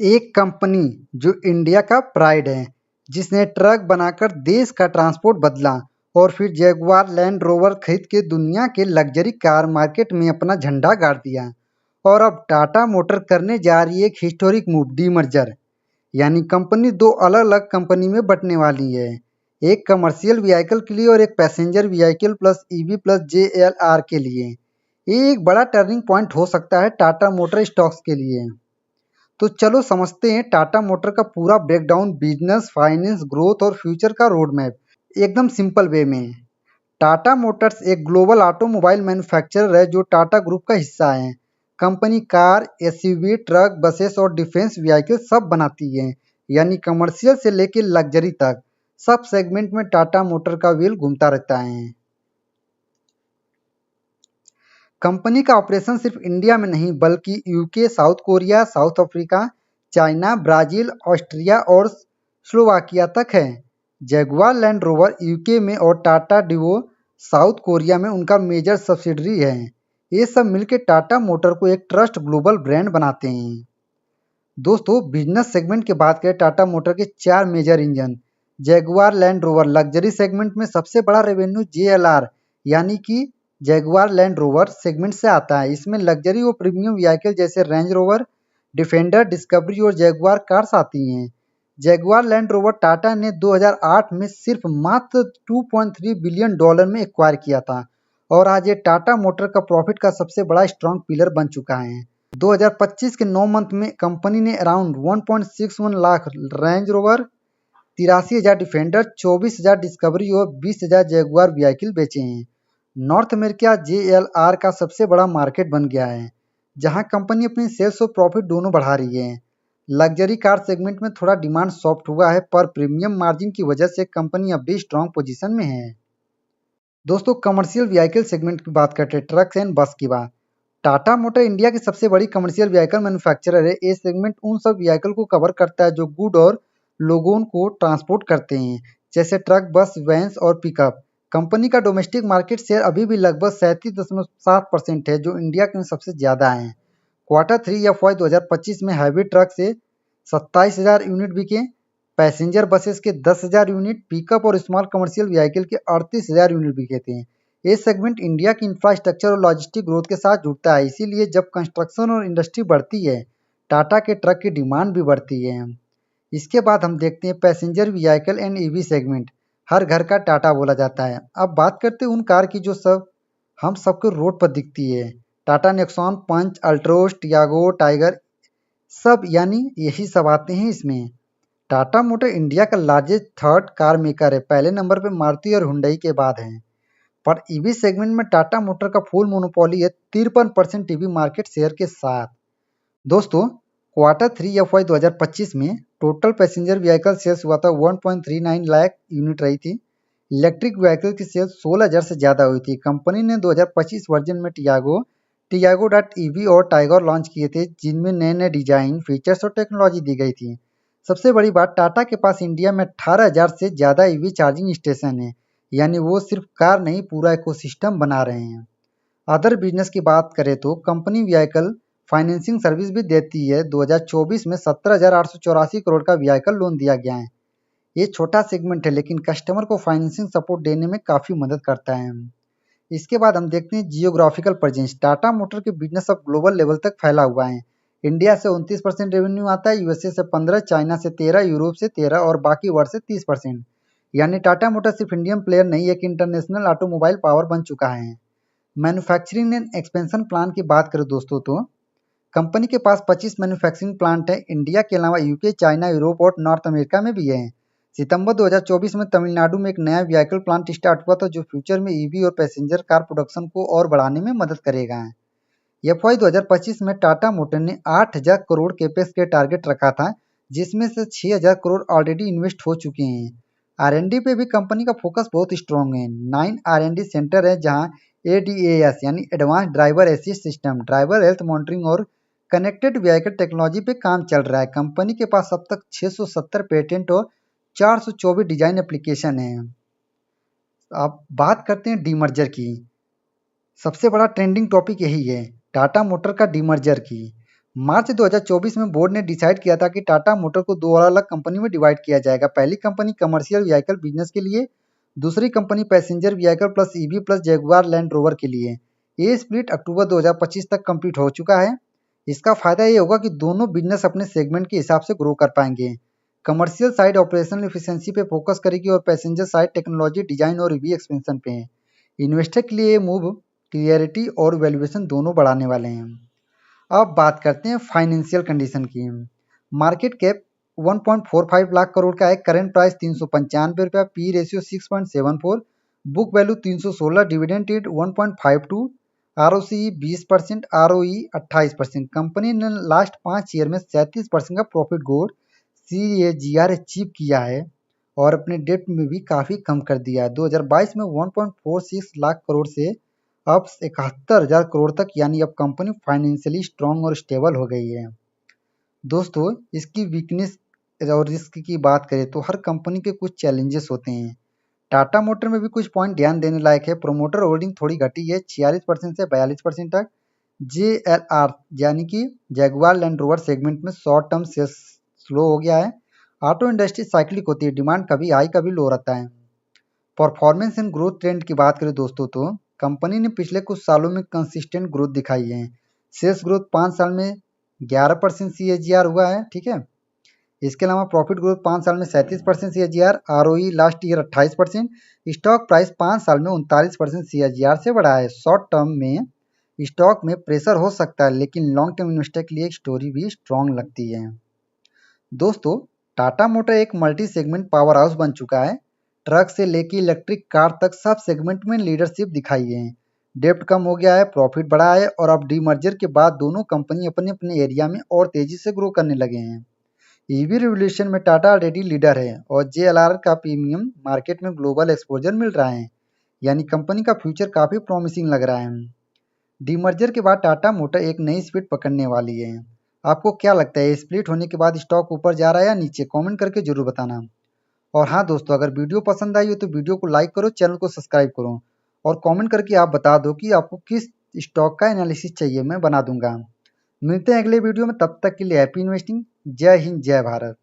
एक कंपनी जो इंडिया का प्राइड है, जिसने ट्रक बनाकर देश का ट्रांसपोर्ट बदला और फिर जैगुआर लैंड रोवर खरीद के दुनिया के लग्जरी कार मार्केट में अपना झंडा गाड़ दिया। और अब टाटा मोटर करने जा रही है एक हिस्टोरिक मूव, डीमर्जर। यानी कंपनी दो अलग अलग कंपनी में बंटने वाली है, एक कमर्शियल व्हीकल के लिए और एक passenger vehicle plus EV plus JLR के लिए। ये एक बड़ा टर्निंग पॉइंट हो सकता है टाटा मोटर स्टॉक्स के लिए। तो चलो समझते हैं टाटा मोटर का पूरा ब्रेकडाउन, बिजनेस, फाइनेंस, ग्रोथ और फ्यूचर का रोड मैप एकदम सिंपल वे में। टाटा मोटर्स एक ग्लोबल ऑटोमोबाइल मैन्युफैक्चरर है जो टाटा ग्रुप का हिस्सा है। Company car, SUV, truck, buses और डिफेंस व्हीकल सब बनाती है। यानी कमर्शियल से लेकर लग्जरी तक सब सेगमेंट में टाटा मोटर का व्हील घूमता रहता है। कंपनी का ऑपरेशन सिर्फ इंडिया में नहीं बल्कि UK, south Korea, south Africa, China, Brazil, Austria और स्लोवाकिया तक है। जैगुआर लैंड रोवर यूके में और टाटा डिवो साउथ कोरिया में उनका मेजर सब्सिडरी है। ये सब मिलकर टाटा मोटर को एक ट्रस्ट ग्लोबल ब्रांड बनाते हैं। दोस्तों, बिजनेस सेगमेंट की बात करें, टाटा मोटर के चार major engine. Jaguar Land Rover luxury segment में सबसे बड़ा रेवेन्यू जेएलआर यानी कि जैगुआर लैंड रोवर सेगमेंट से आता है। इसमें लग्जरी और प्रीमियम व्हीकल जैसे रेंज रोवर, डिफेंडर, डिस्कवरी और जैगुआर कार्स आती हैं। जैगुआर लैंड रोवर टाटा ने 2008 में सिर्फ मात्र $2.3 बिलियन में एक्वायर किया था और आज ये टाटा मोटर का प्रॉफिट का सबसे बड़ा स्ट्रॉन्ग पिलर बन चुका है। 2025 के 9 मंथ में कंपनी ने around 1.61 lakh range rover, 83,000 defender, 24,000 discovery और 20,000 जैगुआर व्हीकल बेचे हैं। नॉर्थ अमेरिका जेएलआर का सबसे बड़ा मार्केट बन गया है, जहां कंपनी अपनी सेल्स और प्रॉफिट दोनों बढ़ा रही है। लग्जरी कार सेगमेंट में थोड़ा डिमांड सॉफ्ट हुआ है, पर प्रीमियम मार्जिन की वजह से कंपनी अब भी स्ट्रॉन्ग पोजीशन में है। दोस्तों, कमर्शियल व्हीकल सेगमेंट की बात करते हैं, ट्रक्स एंड बस की बात। टाटा मोटर इंडिया की सबसे बड़ी कमर्शियल व्हीकल मैन्युफैक्चरर है। ये सेगमेंट उन सब व्हीकल को कवर करता है जो गुड और लोगों को ट्रांसपोर्ट करते हैं, जैसे ट्रक, बस, वैन्स और पिकअप। कंपनी का डोमेस्टिक मार्केट शेयर अभी भी लगभग 37.7% है, जो इंडिया में सबसे ज़्यादा है। Q3 FY 2025 में हैवी ट्रक से 27,000 यूनिट बिके, पैसेंजर बसेस के 10,000 यूनिट, पिकअप और स्मॉल कमर्शियल व्हीकल के 38,000 यूनिट बिके थे। ये सेगमेंट इंडिया की इंफ्रास्ट्रक्चर और लॉजिस्टिक ग्रोथ के साथ जुड़ता है, इसीलिए जब कंस्ट्रक्शन और इंडस्ट्री बढ़ती है, टाटा के ट्रक की डिमांड भी बढ़ती है। इसके बाद हम देखते हैं passenger vehicle and EV segment. हर घर का टाटा बोला जाता है। अब बात करते हैं उन कार की जो सब हम सबको रोड पर दिखती है। टाटा नेक्सॉन, पंच, अल्ट्रोज, टियागो, टाइगर, सब यानी यही सब आते हैं इसमें। टाटा मोटर इंडिया का लार्जेस्ट थर्ड कार मेकर है, पहले नंबर पे मारुति और हुंडई के बाद है। पर ईवी सेगमेंट में टाटा मोटर का फुल मोनोपोली है, 53% ईवी मार्केट शेयर के साथ। दोस्तों, Q3 FY 2025 में टोटल पैसेंजर व्हीकल सेल्स हुआ था 1.39 लाख यूनिट रही थी। इलेक्ट्रिक व्हीकल की सेल्स 16,000 से ज़्यादा हुई थी। कंपनी ने 2025 वर्जन में टियागो डॉट ईवी और टाइगर लॉन्च किए थे, जिनमें नए नए डिजाइन, फीचर्स और टेक्नोलॉजी दी गई थी। सबसे बड़ी बात, टाटा के पास इंडिया में 18,000 से ज़्यादा ईवी चार्जिंग स्टेशन है। यानी वो सिर्फ कार नहीं, पूरा इकोसिस्टम बना रहे हैं। अदर बिजनेस की बात करें तो कंपनी व्हीकल फाइनेंसिंग सर्विस भी देती है। 2024 में 17,884 करोड़ का व्हीकल लोन दिया गया है। ये छोटा सेगमेंट है, लेकिन कस्टमर को फाइनेंसिंग सपोर्ट देने में काफ़ी मदद करता है। इसके बाद हम देखते हैं जियोग्राफिकल प्रेजेंस। टाटा मोटर के बिजनेस अब ग्लोबल लेवल तक फैला हुआ है। इंडिया से 29% रेवेन्यू आता है, यूएसए से 15%, चाइना से 13%, यूरोप से 13% और बाकी वर्ल्ड से 30%। यानी टाटा मोटर सिर्फ इंडियन प्लेयर नहीं, एक इंटरनेशनल ऑटोमोबाइल पावर बन चुका है। मैन्युफैक्चरिंग एंड एक्सपेंशन प्लान की बात करें दोस्तों, तो कंपनी के पास 25 मैन्युफैक्चरिंग प्लांट है। इंडिया के अलावा यूके, चाइना, यूरोप और नॉर्थ अमेरिका में भी है। सितंबर 2024 में तमिलनाडु में एक नया व्हीकल प्लांट स्टार्ट हुआ था, जो फ्यूचर में ईवी और पैसेंजर कार प्रोडक्शन को और बढ़ाने में मदद करेगा। FY 2025 में टाटा मोटर ने 8,000 करोड़ केपेक्स के टारगेट रखा था, जिसमें से 6,000 करोड़ ऑलरेडी इन्वेस्ट हो चुके हैं। R&D पे भी कंपनी का फोकस बहुत स्ट्रॉन्ग है। 9 R&D सेंटर है, जहां ADAS यानी advance driver assist system, driver health monitoring और कनेक्टेड व्हीकल टेक्नोलॉजी पे काम चल रहा है। कंपनी के पास अब तक 670 पेटेंट और 424 डिजाइन एप्लीकेशन है। अब बात करते हैं डीमर्जर की। सबसे बड़ा ट्रेंडिंग टॉपिक यही है, टाटा मोटर का डीमर्जर की। मार्च 2024 में बोर्ड ने डिसाइड किया था कि टाटा मोटर को दो अलग कंपनी में डिवाइड किया जाएगा। पहली कंपनी कमर्शियल व्हीकल बिजनेस के लिए, दूसरी company passenger vehicle plus EV plus Jaguar land rover के लिए। ये स्प्लिट अक्टूबर 2025 तक कंप्लीट हो चुका है। इसका फायदा ये होगा कि दोनों बिजनेस अपने सेगमेंट के हिसाब से ग्रो कर पाएंगे। कमर्शियल साइड ऑपरेशनल एफिशिएंसी पे फोकस करेगी और पैसेंजर साइड टेक्नोलॉजी डिजाइन और ईवी एक्सपेंशन पे है। इन्वेस्टर के लिए ये मूव क्लियरिटी और वैल्यूएशन दोनों बढ़ाने वाले हैं। अब बात करते हैं फाइनेंशियल कंडीशन की। मार्केट कैप 1.45 लाख करोड़ का है, करंट प्राइस 395 रुपया, P ratio 6.74, book value 316, dividend yield 1.52, ROC 20%, ROE 28%। Company ने लास्ट 5 ईयर में 37% का प्रॉफिट ग्रोथ CAGR अचीव किया है और अपने डेट में भी काफ़ी कम कर दिया है। 2022 में 1.46 लाख करोड़ से अब 71,000 करोड़ तक, यानी अब कंपनी फाइनेंशियली स्ट्रांग और स्टेबल हो गई है। दोस्तों, इसकी वीकनेस और रिस्क की बात करें तो हर कंपनी के कुछ चैलेंजेस होते हैं। टाटा मोटर में भी कुछ पॉइंट ध्यान देने लायक है। प्रोमोटर होल्डिंग थोड़ी घटी है 46% से 42% तक। JLR यानी कि जैगुआर लैंड रोवर सेगमेंट में शॉर्ट टर्म सेल्स स्लो हो गया है। ऑटो इंडस्ट्री साइक्लिक होती है, डिमांड कभी हाई कभी लो रहता है। परफॉर्मेंस एंड ग्रोथ ट्रेंड की बात करें दोस्तों तो कंपनी ने पिछले कुछ सालों में कंसिस्टेंट ग्रोथ दिखाई है। सेल्स ग्रोथ 5 साल में 11% CAGR हुआ है, ठीक है। इसके अलावा प्रॉफिट ग्रोथ 5 साल में 37% CAGR, ROE last year 28%, stock price 5 साल में 39% CAGR से बढ़ा है। शॉर्ट टर्म में स्टॉक में प्रेशर हो सकता है, लेकिन लॉन्ग टर्म इन्वेस्टर के लिए एक स्टोरी भी स्ट्रॉन्ग लगती है। दोस्तों, टाटा मोटर एक मल्टी सेगमेंट पावर हाउस बन चुका है। ट्रक से लेके इलेक्ट्रिक कार तक सब सेगमेंट में लीडरशिप दिखाई है। डेप्ट कम हो गया है, प्रॉफिट बढ़ा है और अब डीमर्जर के बाद दोनों कंपनी अपने अपने एरिया में और तेजी से ग्रो करने लगे हैं। ईवी रिवोल्यूशन में टाटा ऑलरेडी लीडर है और JLR का प्रीमियम मार्केट में ग्लोबल एक्सपोजर मिल रहा है, यानी कंपनी का फ्यूचर काफी प्रॉमिसिंग लग रहा है। डीमर्जर के बाद टाटा मोटर एक नई स्पीड पकड़ने वाली है। आपको क्या लगता है, स्प्लिट होने के बाद स्टॉक ऊपर जा रहा है या नीचे? कमेंट करके जरूर बताना। और हाँ दोस्तों, अगर वीडियो पसंद आई हो तो वीडियो को लाइक करो, चैनल को सब्सक्राइब करो और कमेंट करके आप बता दो कि आपको किस स्टॉक का एनालिसिस चाहिए, मैं बना दूंगा। मिलते हैं अगले वीडियो में, तब तक के लिए हैप्पी इन्वेस्टिंग। जय हिंद, जय भारत।